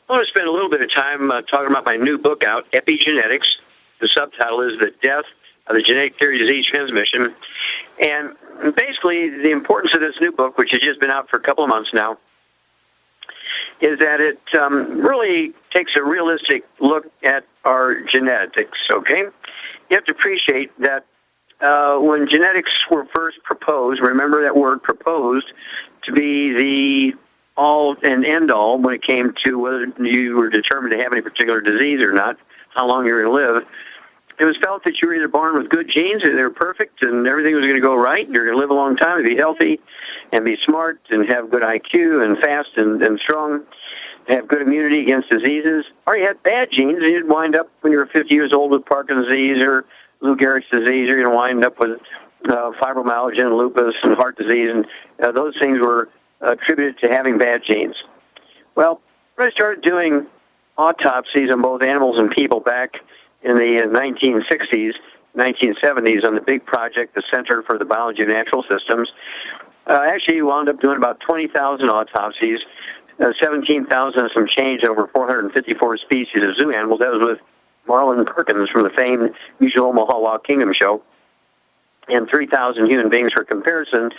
I want to spend a little bit of time talking about my new book out, Epigenetics. The subtitle is The Death of the Genetic Theory of Disease Transmission. And basically, the importance of this new book, which has just been out for a couple of months now, is that it really takes a realistic look at our genetics, okay? You have to appreciate that when genetics were first proposed, remember that word proposed, to be the all and end all when it came to whether you were determined to have any particular disease or not, how long you were going to live. It was felt that you were either born with good genes and they were perfect and everything was going to go right and you're going to live a long time and be healthy and be smart and have good IQ and fast and strong, have good immunity against diseases. Or you had bad genes and you'd wind up when you were 50 years old with Parkinson's disease or Lou Gehrig's disease, or you're going to wind up with fibromyalgia and lupus and heart disease, and those things were attributed to having bad genes. Well, when I started doing autopsies on both animals and people back in the 1960s, 1970s on the big project, the Center for the Biology of Natural Systems, I actually wound up doing about 20,000 autopsies, 17,000 and some change over 454 species of zoo animals. That was with Marlon Perkins from the famed Mutual Omaha Wild Kingdom show, and 3,000 human beings for comparison,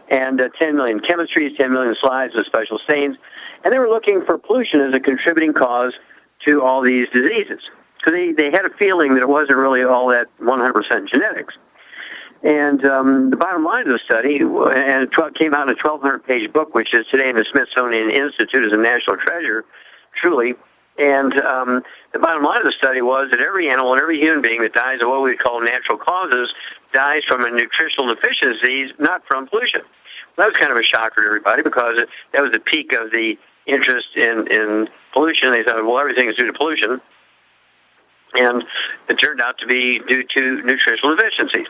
and 10 million chemistries, 10 million slides with special stains. And they were looking for pollution as a contributing cause to all these diseases. Because they had a feeling that it wasn't really all that 100% genetics. And the bottom line of the study, and it came out in a 1,200-page book, which is today in the Smithsonian Institute as a national treasure, truly. And the bottom line of the study was that every animal and every human being that dies of what we call natural causes dies from a nutritional deficiency, not from pollution. That was kind of a shocker to everybody because that was the peak of the interest in pollution. They thought, well, everything is due to pollution. And it turned out to be due to nutritional deficiencies.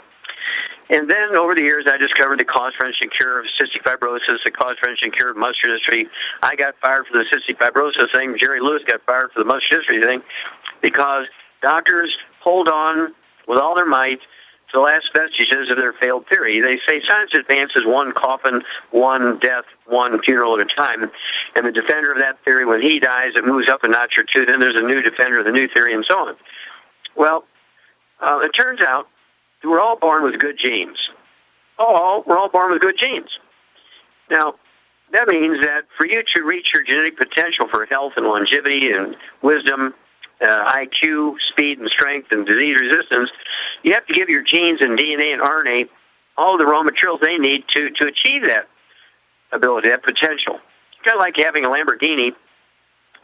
And then over the years, I discovered the cause-wrenching cure of cystic fibrosis, the cause-wrenching cure of muscular dystrophy. I got fired for the cystic fibrosis thing. Jerry Lewis got fired for the muscular dystrophy thing because doctors hold on with all their might to the last vestiges of their failed theory. They say science advances one coffin, one death, one funeral at a time. And the defender of that theory, when he dies, it moves up a notch or two. Then there's a new defender of the new theory and so on. Well, it turns out we're all born with good genes. We're all born with good genes. Now, that means that for you to reach your genetic potential for health and longevity and wisdom, IQ, speed and strength and disease resistance, you have to give your genes and DNA and RNA all the raw materials they need to achieve that ability, that potential. It's kind of like having a Lamborghini. You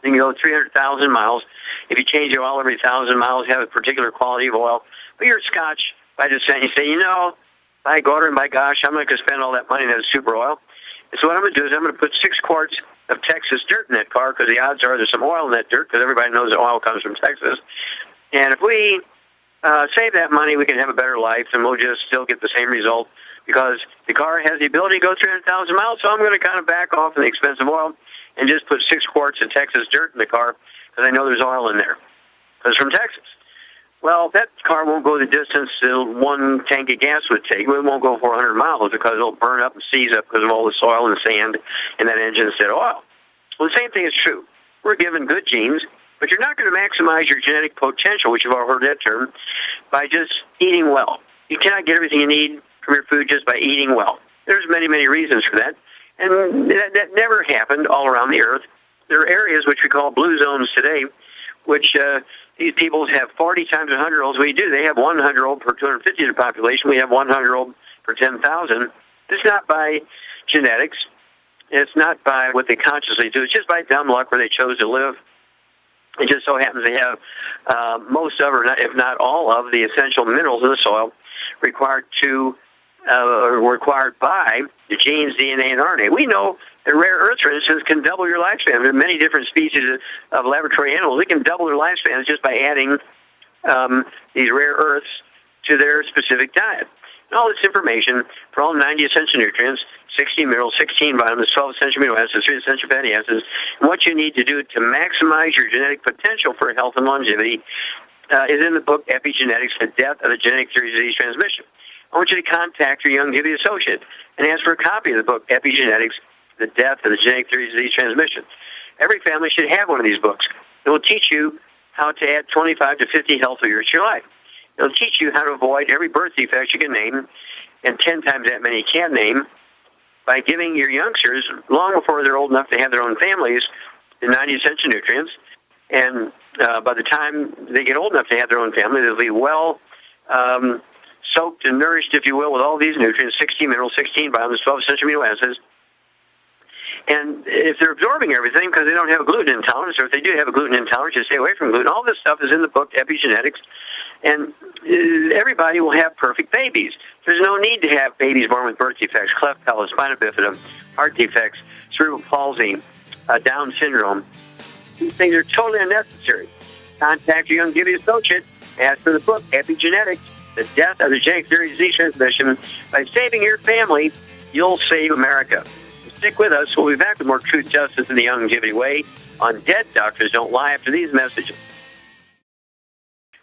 can go 300,000 miles. If you change the oil every 1,000 miles, you have a particular quality of oil. But you're Scotch. By just saying, you say, by God and by gosh, I'm not going to spend all that money on that super oil. And so what I'm going to do is I'm going to put 6 quarts of Texas dirt in that car because the odds are there's some oil in that dirt because everybody knows that oil comes from Texas. And if we save that money, we can have a better life and we'll just still get the same result because the car has the ability to go 300,000 miles. So I'm going to kind of back off on the expensive oil and just put 6 quarts of Texas dirt in the car because I know there's oil in there because it's from Texas. Well, that car won't go the distance that one tank of gas would take. It won't go 400 miles because it'll burn up and seize up because of all the soil and sand in that engine instead of oil. Well, the same thing is true. We're given good genes, but you're not going to maximize your genetic potential, which you've all heard that term, by just eating well. You cannot get everything you need from your food just by eating well. There's many, many reasons for that, and that never happened all around the earth. There are areas which we call blue zones today, which these people have 40 times 100-year-olds. We do. They have 100-year-old per 250 of the population. We have 100-year-old per 10,000. It's not by genetics. It's not by what they consciously do. It's just by dumb luck where they chose to live. It just so happens they have most of, or not, if not all of, the essential minerals in the soil required by the genes, DNA, and RNA. We know that rare earths, for instance, can double your lifespan. There are many different species of laboratory animals. They can double their lifespans just by adding these rare earths to their specific diet. And all this information for all 90 essential nutrients, 16 minerals, 16 vitamins, 12 essential amino acids, 3 essential fatty acids, and what you need to do to maximize your genetic potential for health and longevity is in the book Epigenetics, The Death of the Genetic Theory of Disease Transmission. I want you to contact your Youngevity associate and ask for a copy of the book Epigenetics, The Death of the Genetic Theory of Disease Transmission. Every family should have one of these books. It will teach you how to add 25 to 50 healthy years to your life. It will teach you how to avoid every birth defect you can name, and 10 times that many you can name, by giving your youngsters, long before they're old enough to have their own families, the 90 essential nutrients. And by the time they get old enough to have their own family, they'll be well soaked and nourished, if you will, with all these nutrients, 16 minerals, 16 vitamins, 12 essential amino acids. And if they're absorbing everything because they don't have a gluten intolerance, or if they do have a gluten intolerance, just stay away from gluten. All this stuff is in the book, Epigenetics. And everybody will have perfect babies. There's no need to have babies born with birth defects, cleft palate, spina bifida, heart defects, cerebral palsy, Down syndrome. These things are totally unnecessary. Contact your young Givy associate. Ask for the book, Epigenetics, The Death of the Genetic Theory of Disease Transmission. By saving your family, you'll save America. Stick with us. We'll be back with more Truth, Justice, and the Youngevity Way on Dead Doctors Don't Lie after these messages.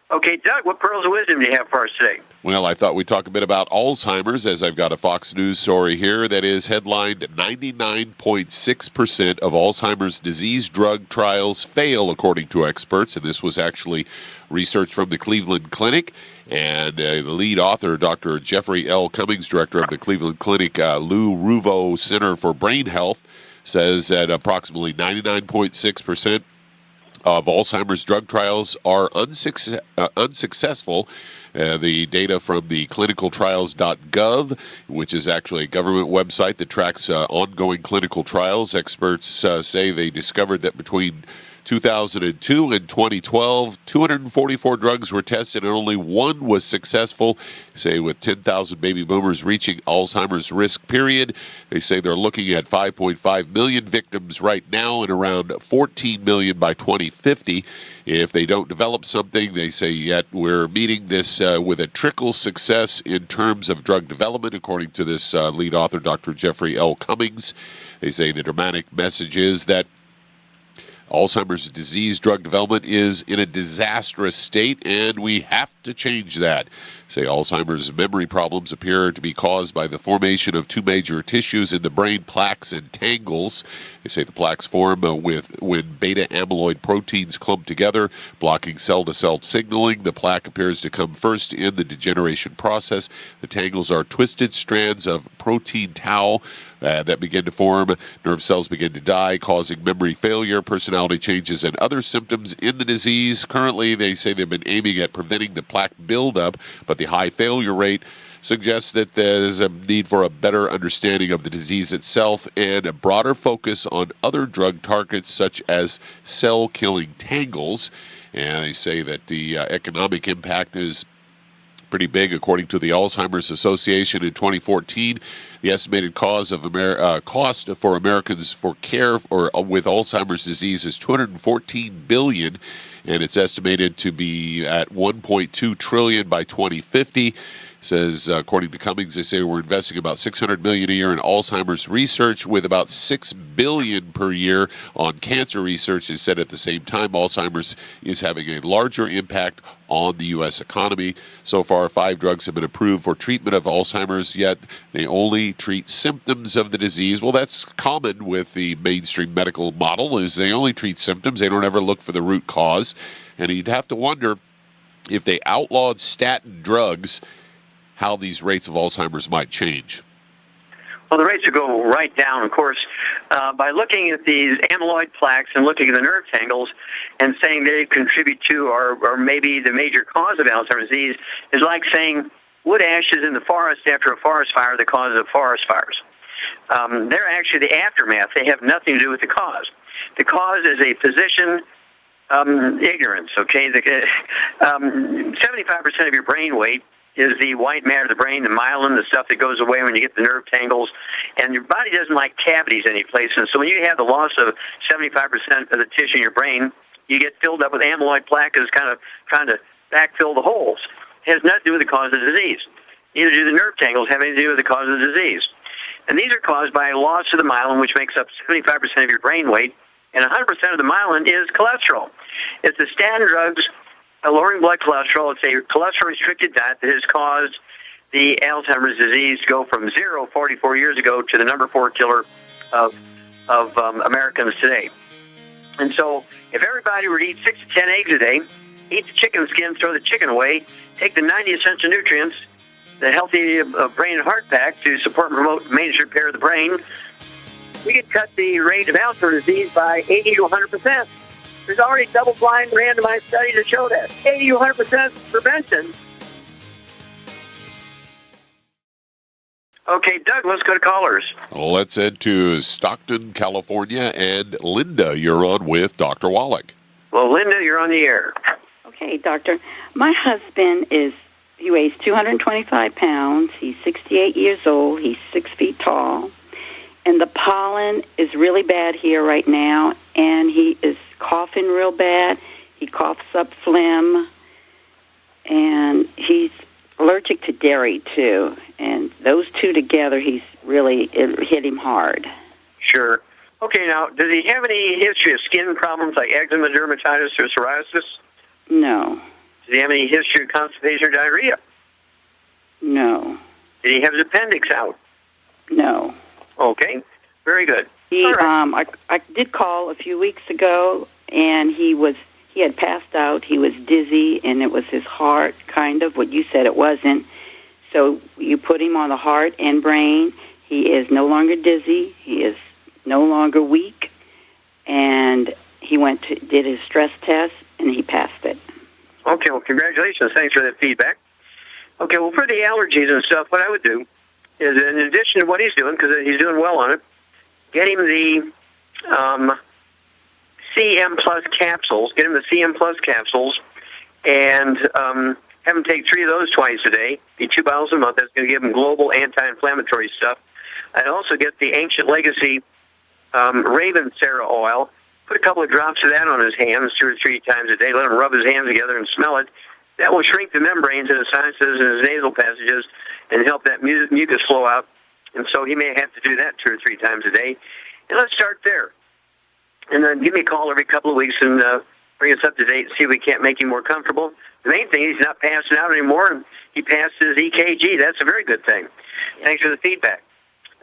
Okay, Doug, what pearls of wisdom do you have for us today? Well, I thought we'd talk a bit about Alzheimer's, as I've got a Fox News story here that is headlined, 99.6% of Alzheimer's disease drug trials fail, according to experts. And this was actually research from the Cleveland Clinic. And the lead author, Dr. Jeffrey L. Cummings, director of the Cleveland Clinic, Lou Ruvo Center for Brain Health, says that approximately 99.6% of Alzheimer's drug trials are unsuccessful. The data from the clinicaltrials.gov, which is actually a government website that tracks ongoing clinical trials. Experts say they discovered that between 2002 and 2012, 244 drugs were tested and only one was successful. Say with 10,000 baby boomers reaching Alzheimer's risk period, they say they're looking at 5.5 million victims right now and around 14 million by 2050. If they don't develop something, they say yet we're meeting this with a trickle success in terms of drug development, according to this lead author, Dr. Jeffrey L. Cummings. They say the dramatic message is that Alzheimer's disease drug development is in a disastrous state, and we have to change that. Say Alzheimer's memory problems appear to be caused by the formation of two major tissues in the brain, plaques and tangles. They say the plaques form when beta amyloid proteins clump together, blocking cell-to-cell signaling. The plaque appears to come first in the degeneration process. The tangles are twisted strands of protein tau that begin to form. Nerve cells begin to die, causing memory failure, personality changes, and other symptoms in the disease. Currently, they say they've been aiming at preventing the plaque buildup, but the high failure rate suggests that there's a need for a better understanding of the disease itself and a broader focus on other drug targets such as cell-killing tangles. And they say that the economic impact is pretty big, according to the Alzheimer's Association. In 2014, the estimated cost for Americans for care with Alzheimer's disease is $214 billion, and it's estimated to be at $1.2 trillion by 2050. Says, according to Cummings, they say we're investing about $600 million a year in Alzheimer's research, with about $6 billion per year on cancer research. They said at the same time, Alzheimer's is having a larger impact on the U.S. economy. So far, 5 drugs have been approved for treatment of Alzheimer's, yet they only treat symptoms of the disease. Well, that's common with the mainstream medical model, is they only treat symptoms. They don't ever look for the root cause. And you'd have to wonder if they outlawed statin drugs, how these rates of Alzheimer's might change. Well, the rates would go right down, of course, by looking at these amyloid plaques and looking at the nerve tangles and saying they contribute to or maybe the major cause of Alzheimer's disease is like saying wood ashes in the forest after a forest fire, the cause of forest fires. They're actually the aftermath. They have nothing to do with the cause. The cause is a physician ignorance, okay? 75% of your brain weight is the white matter of the brain, the myelin, the stuff that goes away when you get the nerve tangles. And your body doesn't like cavities any place. And so when you have the loss of 75% of the tissue in your brain, you get filled up with amyloid plaque that's kind of trying to backfill the holes. It has nothing to do with the cause of the disease. Neither do the nerve tangles have anything to do with the cause of the disease. And these are caused by a loss of the myelin, which makes up 75% of your brain weight, and 100% of the myelin is cholesterol. It's the statin drugs lowering blood cholesterol. It's a cholesterol-restricted diet that has caused the Alzheimer's disease to go from 0 44 years ago to the number 4 killer of Americans today. And so if everybody were to eat 6 to 10 eggs a day, eat the chicken skin, throw the chicken away, take the 90 essential nutrients, the healthy brain and heart pack to support and promote maintenance repair of the brain, we could cut the rate of Alzheimer's disease by 80 to 100%. There's already double-blind randomized studies that show that. 80 to 100% prevention. Okay, Doug, let's go to callers. Let's head to Stockton, California. And Linda, you're on with Dr. Wallach. Well, Linda, you're on the air. Okay, doctor. My husband he weighs 225 pounds. He's 68 years old. He's 6 feet tall. And the pollen is really bad here right now. And he is coughing real bad. He coughs up phlegm. And he's allergic to dairy, too. And those two together, it hit him hard. Sure. Okay, now, does he have any history of skin problems like eczema, dermatitis, or psoriasis? No. Does he have any history of constipation or diarrhea? No. Did he have his appendix out? No. Okay, very good. I did call a few weeks ago, and he had passed out. He was dizzy, and it was his heart, kind of. What you said it wasn't. So you put him on the heart and brain. He is no longer dizzy. He is no longer weak. And he did his stress test, and he passed it. Okay, well, congratulations. Thanks for that feedback. Okay, well, for the allergies and stuff, what I would do is, in addition to what he's doing, because he's doing well on it, get him the CM Plus capsules. Get him the CM Plus capsules, and have him take 3 of those twice a day, be 2 bottles a month. That's going to give him global anti-inflammatory stuff. I'd also get the Ancient Legacy Raven Sarah oil. Put a couple of drops of that on his hands 2 or 3 times a day. Let him rub his hands together and smell it. That will shrink the membranes in his sinuses and his nasal passages and help that mucus flow out. And so he may have to do that 2 or 3 times a day. And let's start there. And then give me a call every couple of weeks and bring us up to date and see if we can't make him more comfortable. The main thing, he's not passing out anymore, and he passed his EKG. That's a very good thing. Thanks for the feedback.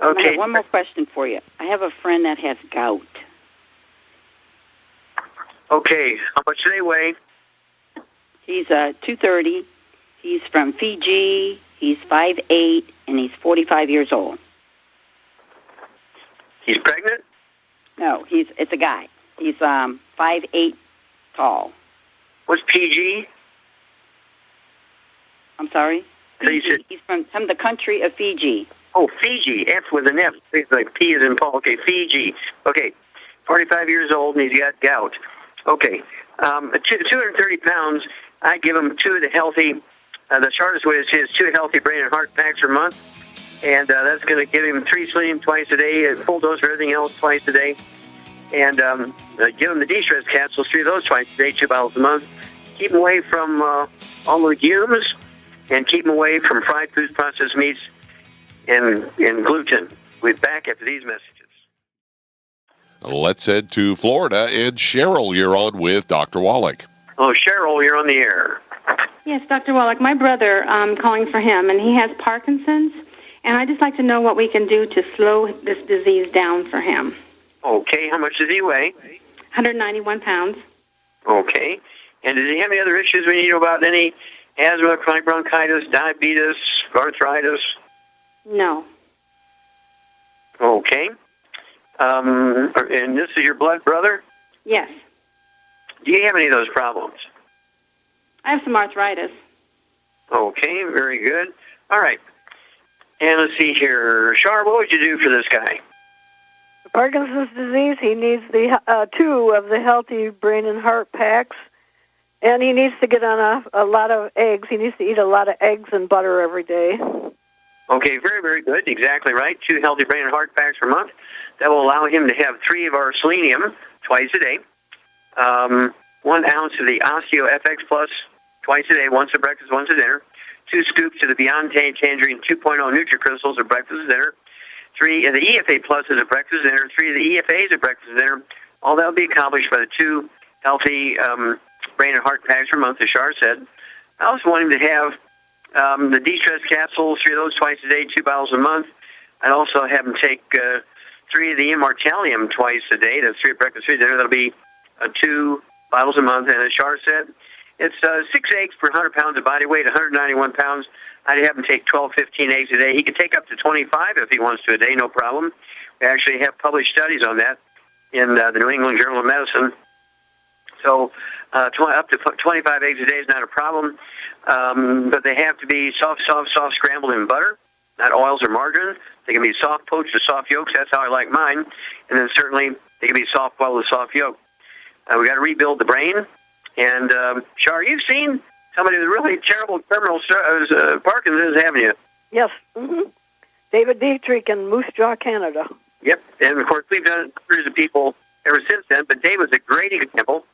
Okay. I have one more question for you. I have a friend that has gout. Okay. How much do they weigh? He's 230. He's from Fiji. He's 5'8", and he's 45 years old. He's pregnant? No, it's a guy. He's 5'8" tall. What's PG? I'm sorry? So you said, he's from the country of Fiji. Oh, Fiji. F with an F. It's like P as in Paul. Okay, Fiji. Okay, 45 years old, and he's got gout. Okay, 230 pounds, I give him 2 of the healthy, the shortest way is 2 healthy brain and heart packs per month. And that's going to give him 3 selenium twice a day, a full dose of everything else twice a day. And give him the de-stress capsules, 3 of those twice a day, 2 bottles a month. Keep him away from all legumes, and keep him away from fried foods, processed meats, and gluten. We'll be back after these messages. Let's head to Florida. And Cheryl, you're on with Dr. Wallach. Oh, Cheryl, you're on the air. Yes, Dr. Wallach, my brother, calling for him, and he has Parkinson's, and I'd just like to know what we can do to slow this disease down for him. Okay, how much does he weigh? 191 pounds. Okay, and does he have any other issues we need to know about? Any asthma, chronic bronchitis, diabetes, arthritis? No. Okay. And this is your blood brother? Yes. Do you have any of those problems? I have some arthritis. Okay, very good. All right. And let's see here. Char, what would you do for this guy? Parkinson's disease, he needs the 2 of the healthy brain and heart packs, and he needs to get on a lot of eggs. He needs to eat a lot of eggs and butter every day. Okay, very, very good. Exactly right. 2 healthy brain and heart packs per month. That will allow him to have 3 of our selenium twice a day. 1 ounce of the Osteo FX Plus twice a day, once at breakfast, once at dinner. 2 scoops of the Beyond Tangerine 2.0 NutriCrystals at breakfast and dinner. 3 of the EFA Pluses at breakfast and dinner. 3 of the EFAs at breakfast and dinner. All that will be accomplished by the 2 healthy brain and heart packs per month, as Char said. I also want him to have the de-stress capsules, 3 of those twice a day, 2 bottles a month. I'd also have him take 3 of the Immortalium twice a day. That's 3 at breakfast, 3 at dinner. That'll be 2 bottles a month. And as Shar said, it's 6 eggs per 100 pounds of body weight, 191 pounds. I'd have him take 12, 15 eggs a day. He could take up to 25 if he wants to a day, no problem. We actually have published studies on that in the New England Journal of Medicine. So up to 25 eggs a day is not a problem, but they have to be soft scrambled in butter, not oils or margarine. They can be soft poached or soft yolks. That's how I like mine. And then certainly they can be soft boiled with soft yolk. We got to rebuild the brain. And Shar, you've seen somebody with really terrible terminal Parkinson's, haven't you? Yes. Mm-hmm. David Dietrich in Moose Jaw, Canada. Yep. And of course, we've done hundreds of people ever since then. But Dave was a great example.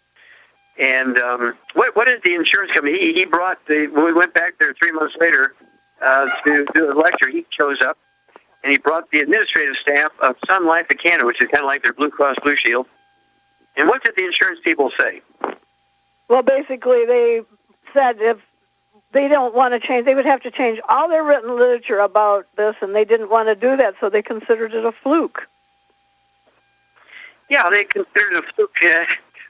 And what is the insurance company? He brought when we went back there 3 months later to do a lecture, he shows up, and he brought the administrative staff of Sun Life of Canada, which is kind of like their Blue Cross Blue Shield. And what did the insurance people say? Well, basically, they said if they don't want to change, they would have to change all their written literature about this, and they didn't want to do that, so they considered it a fluke. Yeah, they considered it a fluke,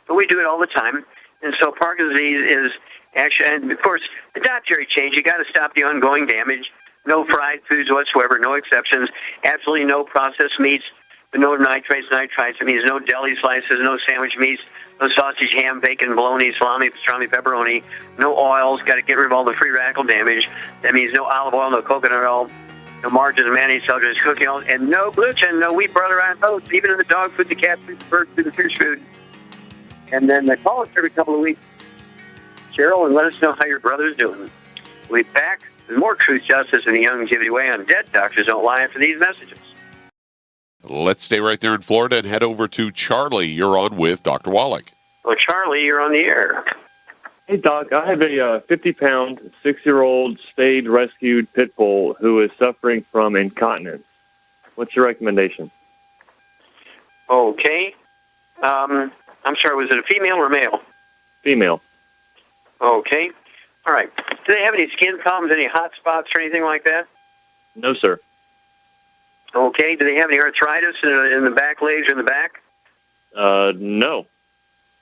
but we do it all the time. And so Parkinson's disease is actually, and of course, the dietary change, you got to stop the ongoing damage. No fried foods whatsoever, no exceptions. Absolutely no processed meats, no nitrates. That means no deli slices, no sandwich meats, no sausage, ham, bacon, bologna, salami, pastrami, pepperoni, no oils. Got to get rid of all the free radical damage. That means no olive oil, no coconut oil, no margarine, mayonnaise, celery, cooking oil, and no gluten, no wheat, butter, and oats, even in the dog food, the cat food, the bird food, the fish food. And then call us every couple of weeks, Cheryl, and let us know how your brother's doing. We'll be back with more Truth, Justice, and the Longevity Way on Dead Doctors Don't Lie after these messages. Let's stay right there in Florida and head over to Charlie. You're on with Dr. Wallach. Well, Charlie, you're on the air. Hey, Doc, I have a 50-pound, 6-year-old spayed rescued pit bull who is suffering from incontinence. What's your recommendation? Okay. I'm sorry, was it a female or male? Female. Okay. All right. Do they have any skin problems, any hot spots or anything like that? No, sir. Okay. Do they have any arthritis in the back legs or in the back? No.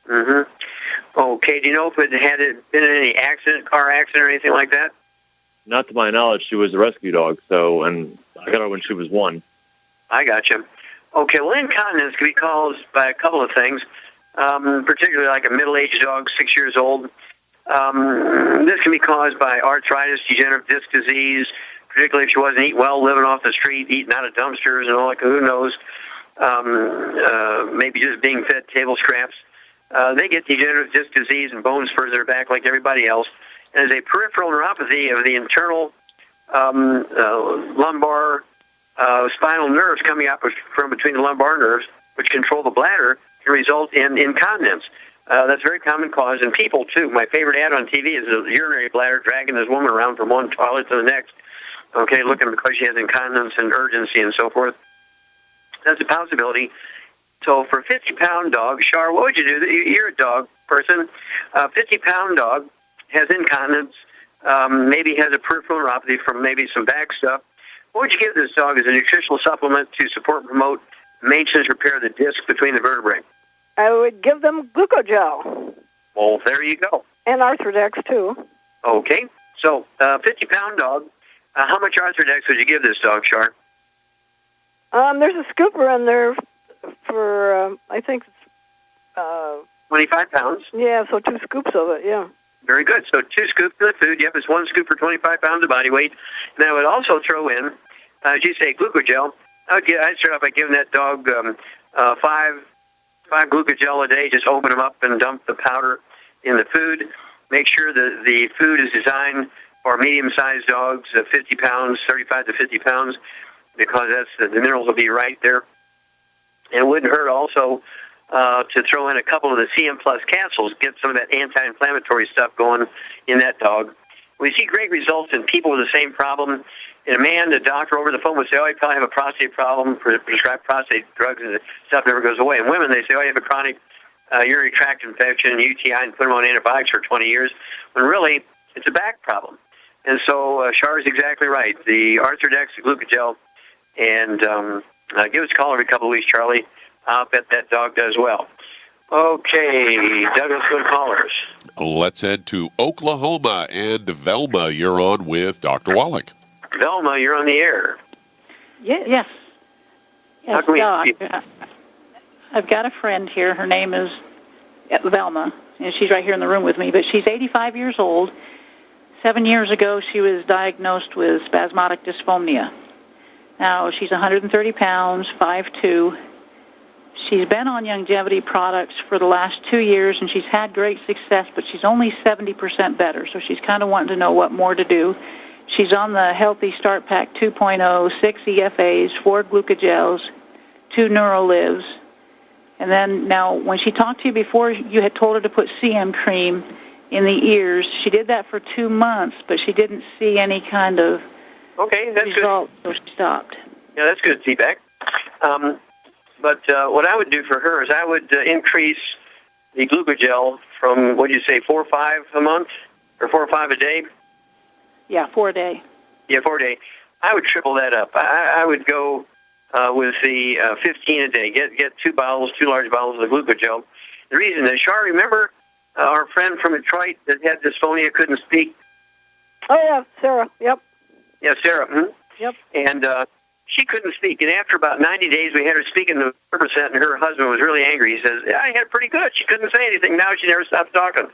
Mm-hmm. Okay. Do you know if it had been in any accident, car accident or anything like that? Not to my knowledge. She was a rescue dog, and I got her when she was 1. I got you. Okay. Well, incontinence can be caused by a couple of things. Particularly like a middle-aged dog, 6 years old. This can be caused by arthritis, degenerative disc disease, particularly if she wasn't eating well, living off the street, eating out of dumpsters and all that, who knows. Maybe just being fed table scraps. They get degenerative disc disease and bone spurs in their back like everybody else. And there's a peripheral neuropathy of the internal lumbar spinal nerves coming out from between the lumbar nerves, which control the bladder, can result in incontinence. That's a very common cause in people, too. My favorite ad on TV is a urinary bladder dragging this woman around from one toilet to the next, okay, looking because she has incontinence and urgency and so forth. That's a possibility. So for a 50-pound dog, Shar, what would you do? You're a dog person. A 50-pound dog has incontinence, maybe has a peripheral neuropathy from maybe some back stuff. What would you give this dog as a nutritional supplement to support and promote maintenance repair of the disc between the vertebrae? I would give them Glucogel. Well, there you go. And Arthrodex, too. Okay. So, 50-pound dog, how much Arthrodex would you give this dog, Shar? There's a scooper in there for, I think it's... 25 pounds. Yeah, so 2 scoops of it, yeah. Very good. So 2 scoops of the food. Yep, it's 1 scoop for 25 pounds of body weight. And I would also throw in, as you say, Glucogel. I'd start off by giving that dog 5 Glucogel a day. Just open them up and dump the powder in the food. Make sure that the food is designed for medium-sized dogs, 50 pounds, 35 to 50 pounds, because the minerals will be right there. And it wouldn't hurt also to throw in a couple of the CM Plus capsules, get some of that anti-inflammatory stuff going in that dog. We see great results in people with the same problem. In a man, the doctor over the phone would say, oh, you probably have a prostate problem, prescribe prostate drugs, and the stuff never goes away. And women, they say, oh, you have a chronic urinary tract infection, UTI, and put them on antibiotics for 20 years, when really it's a back problem. And so Shar is exactly right. The Arthrodex, the Glucogel, and give us a call every couple of weeks, Charlie. I'll bet that dog does well. Okay, Douglas, good callers. Let's head to Oklahoma. And Velma, you're on with Dr. Wallach. Velma, you're on the air. Yes. How can we help you? I've got a friend here. Her name is Velma, and she's right here in the room with me. But she's 85 years old. 7 years ago, she was diagnosed with spasmodic dysphonia. Now, she's 130 pounds, 5'2". She's been on longevity products for the last 2 years, and she's had great success, but she's only 70% better. So she's kind of wanting to know what more to do. She's on the Healthy Start Pack 2.0, 6 EFAs, 4 glucogels, 2 Neurolivs. And then now, when she talked to you before, you had told her to put CM cream in the ears. She did that for 2 months, but she didn't see any kind of result, so she stopped. Yeah, that's good feedback. But what I would do for her is I would increase the glucogel from, what did you say, 4 or 5 a month? Or 4 or 5 a day? Yeah, 4 a day. Yeah, 4 a day. I would triple that up. I would go with the 15 a day. Get 2 large bottles of the glucogel. The reason is, Char, remember our friend from Detroit that had dysphonia, couldn't speak? Oh, yeah, Sarah. Yep. Yeah, Sarah. Mm-hmm. Yep. And she couldn't speak. And after about 90 days, we had her speaking to 100%, and her husband was really angry. He says, I had it pretty good. She couldn't say anything. Now she never stops talking.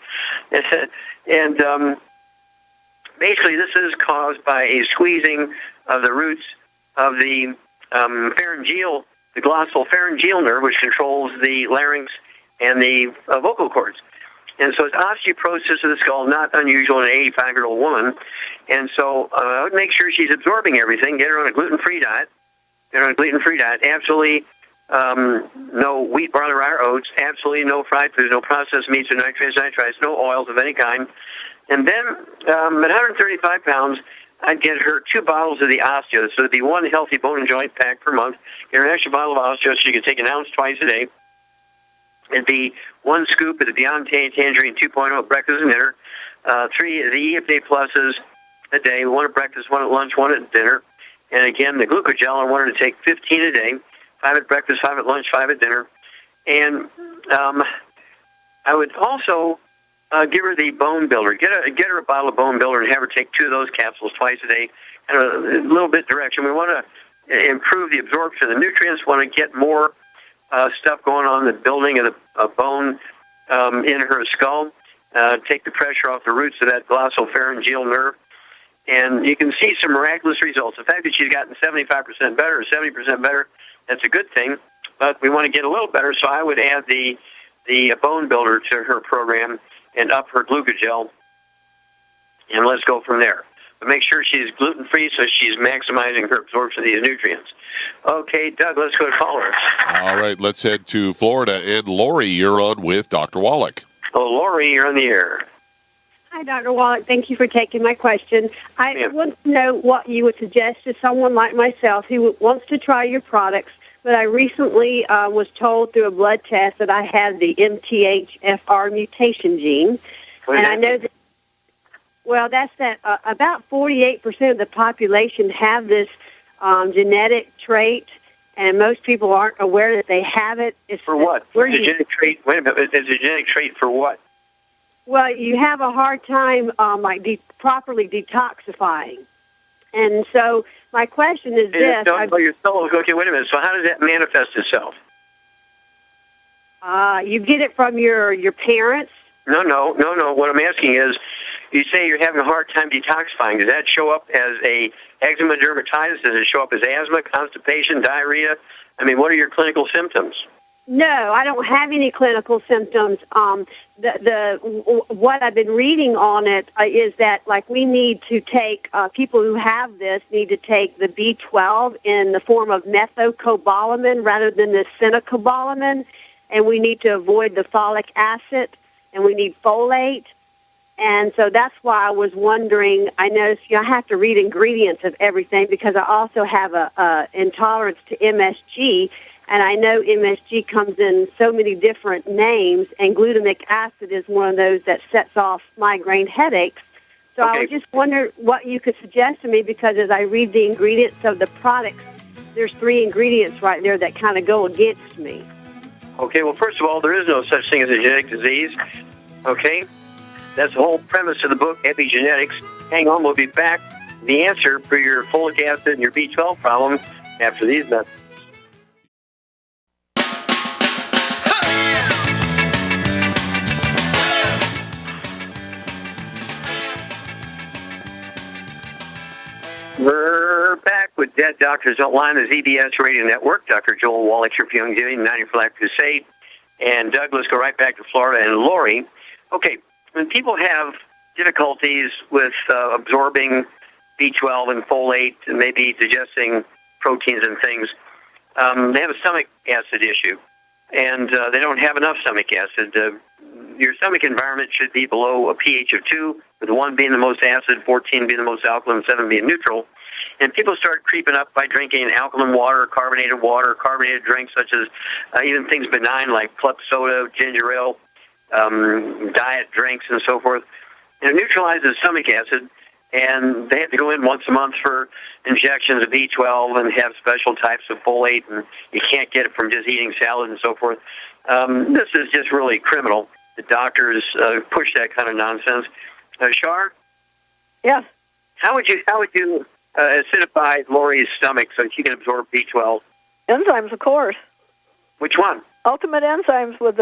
And basically, this is caused by a squeezing of the roots of the pharyngeal, the glossal pharyngeal nerve, which controls the larynx and the vocal cords. And so it's osteoporosis of the skull, not unusual in an 85-year-old woman. And so I would make sure she's absorbing everything, get her on a gluten-free diet, absolutely no wheat, barley, rye, or oats, absolutely no fried foods, no processed meats or nitrites, no oils of any kind. And then at 135 pounds, I'd get her 2 bottles of the Osteo. So it'd be 1 healthy bone and joint pack per month. Get her an extra bottle of Osteo so she could take an ounce twice a day. It'd be 1 scoop of the Beyond Tangerine 2.0 at breakfast and dinner, 3 of the EFA Pluses a day, 1 at breakfast, 1 at lunch, 1 at dinner. And again, the glucogel, I wanted to take 15 a day, 5 at breakfast, 5 at lunch, 5 at dinner. And I would also give her the Bone Builder. Get her a bottle of Bone Builder and have her take 2 of those capsules twice a day. And a little bit direction. We want to improve the absorption of the nutrients, want to get more stuff going on, the building of the bone in her skull, take the pressure off the roots of that glossal pharyngeal nerve, and you can see some miraculous results. The fact that she's gotten 75% better or 70% better, that's a good thing, but we want to get a little better, so I would add the Bone Builder to her program and up her glucogel, and let's go from there. But make sure she's gluten-free so she's maximizing her absorption of these nutrients. Okay, Doug, let's go to callers. All right, let's head to Florida. And Lori, you're on with Dr. Wallach. Oh, Lori, you're on the air. Hi, Dr. Wallach. Thank you for taking my question. I want to know what you would suggest to someone like myself who wants to try your products, but I recently was told through a blood test that I had the MTHFR mutation gene. And I know that, well, that's that about 48% of the population have this genetic trait, and most people aren't aware that they have it. It's for what? It's a genetic trait. Wait a minute. It's a genetic trait for what? Well, you have a hard time properly detoxifying. And so my question is this. Okay, wait a minute. So how does that manifest itself? You get it from your parents? No. What I'm asking is, you say you're having a hard time detoxifying. Does that show up as a eczema dermatitis? Does it show up as asthma, constipation, diarrhea? I mean, what are your clinical symptoms? No, I don't have any clinical symptoms. What I've been reading on it is that, like, we need to take, people who have this need to take the B12 in the form of methylcobalamin rather than the cyanocobalamin, and we need to avoid the folic acid, and we need folate. And so that's why I was wondering, I noticed I have to read ingredients of everything because I also have a intolerance to MSG, and I know MSG comes in so many different names, and glutamic acid is one of those that sets off migraine headaches. So I was just wondering what you could suggest to me, because as I read the ingredients of the products, there's 3 ingredients right there that kind of go against me. Okay, well, first of all, there is no such thing as a genetic disease. Okay? That's the whole premise of the book, Epigenetics. Hang on, we'll be back. The answer for your folic acid and your B12 problem after these messages. We're back with Dead Doctors Online, the ZBS Radio Network. Dr. Joel Wallach here for Youngevity, 90 for Life Crusade. And Doug, let's go right back to Florida. And Lori, okay, when people have difficulties with absorbing B12 and folate and maybe digesting proteins and things, they have a stomach acid issue. And they don't have enough stomach acid. Your stomach environment should be below a pH of 2, with 1 being the most acid, 14 being the most alkaline, 7 being neutral. And people start creeping up by drinking alkaline water, carbonated drinks such as even things benign like club soda, ginger ale, diet drinks, and so forth. And it neutralizes stomach acid, and they have to go in once a month for injections of B12 and have special types of folate, and you can't get it from just eating salad and so forth. This is just really criminal. The doctors push that kind of nonsense. Shar? Yes. How would you acidify Lori's stomach so she can absorb B12? Enzymes, of course. Which one? Ultimate enzymes would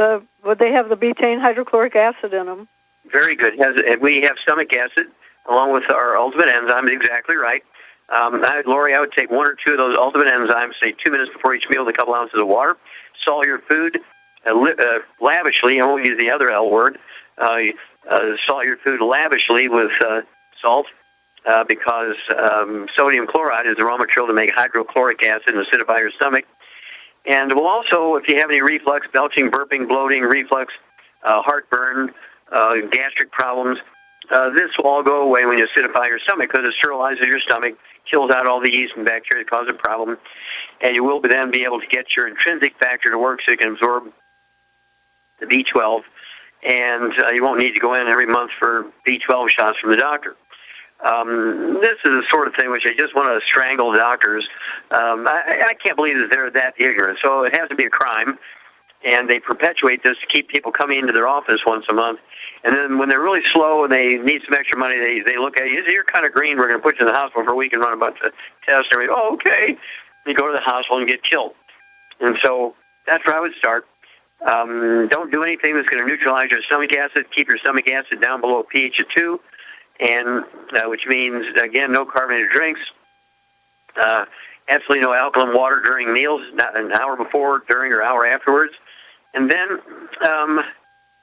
they have the betaine hydrochloric acid in them. Very good. We have stomach acid along with our ultimate enzymes. Exactly right. Lori, I would take 1 or 2 of those ultimate enzymes, say 2 minutes before each meal with a couple ounces of water. Salt your food lavishly. I won't use the other L word. Salt your food lavishly with salt because sodium chloride is the raw material to make hydrochloric acid and acidify your stomach. And we'll also, if you have any reflux, belching, burping, bloating, reflux, heartburn, gastric problems, this will all go away when you acidify your stomach because it sterilizes your stomach, kills out all the yeast and bacteria that cause a problem, and you will then be able to get your intrinsic factor to work so you can absorb the B12, and you won't need to go in every month for B12 shots from the doctor. This is the sort of thing which I just want to strangle doctors. I can't believe that they're that ignorant. So it has to be a crime, and they perpetuate this to keep people coming into their office once a month. And then when they're really slow and they need some extra money, they look at you. You're kind of green. We're going to put you in the hospital for a week and run a bunch of tests. And oh, okay. You go to the hospital and get killed. And so that's where I would start. Don't do anything that's going to neutralize your stomach acid. Keep your stomach acid down below a pH of 2, and which means, again, no carbonated drinks. Absolutely no alkaline water during meals, not an hour before, during, or hour afterwards. And then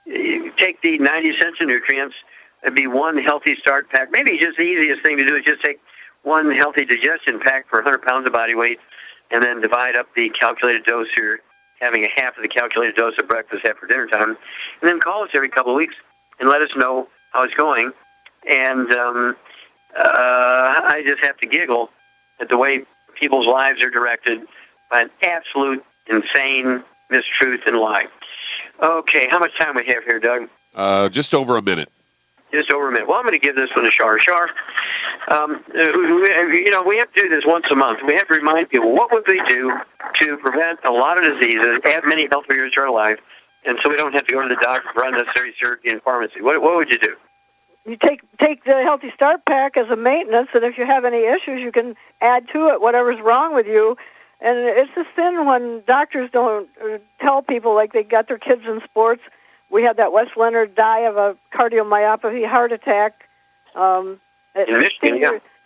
you take the 90 essential nutrients. It'd be 1 healthy start pack. Maybe just the easiest thing to do is just take 1 healthy digestion pack for 100 pounds of body weight, and then divide up the calculated dose here, having a half of the calculated dose at breakfast, after dinner time, and then call us every couple of weeks and let us know how it's going. And I just have to giggle at the way people's lives are directed by an absolute insane mistruth and lie. Okay, how much time we have here, Doug? Just over a minute. Just over a minute. Well, I'm going to give this one to Shar. Shar, we have to do this once a month. We have to remind people, what would we do to prevent a lot of diseases, add many healthy years to our life, and so we don't have to go to the doctor for unnecessary surgery and pharmacy? What would you do? You take the Healthy Start Pack as a maintenance, and if you have any issues, you can add to it whatever's wrong with you. And it's a sin when doctors don't tell people, like they got their kids in sports. We had that Wes Leonard die of a cardiomyopathy heart attack at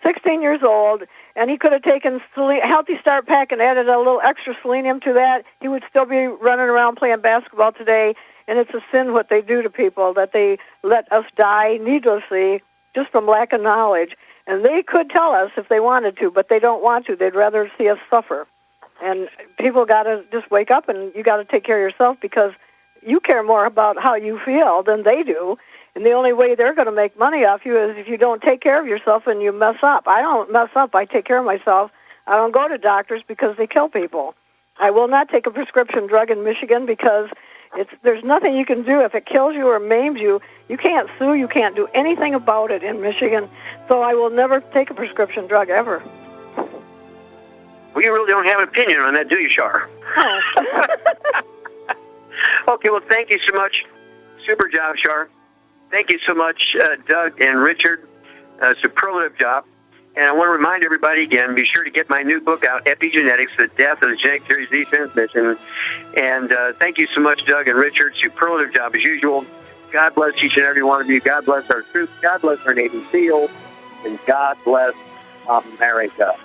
16 years old, and he could have taken Healthy Start Pack and added a little extra selenium to that. He would still be running around playing basketball today, and it's a sin what they do to people, that they let us die needlessly just from lack of knowledge. And they could tell us if they wanted to, but they don't want to. They'd rather see us suffer. And people got to just wake up, and you got to take care of yourself, because you care more about how you feel than they do. And the only way they're going to make money off you is if you don't take care of yourself and you mess up. I don't mess up. I take care of myself. I don't go to doctors because they kill people. I will not take a prescription drug in Michigan because there's nothing you can do. If it kills you or maims you, you can't sue. You can't do anything about it in Michigan. So I will never take a prescription drug ever. Well, you really don't have an opinion on that, do you, Shar? Oh. Okay, well, thank you so much. Super job, Shar. Thank you so much, Doug and Richard. Superlative job. And I want to remind everybody again, be sure to get my new book out, Epigenetics, The Death of the Genetic Theory of Disease Transmission. And thank you so much, Doug and Richard. Superlative job as usual. God bless each and every one of you. God bless our troops. God bless our Navy SEALs. And God bless America.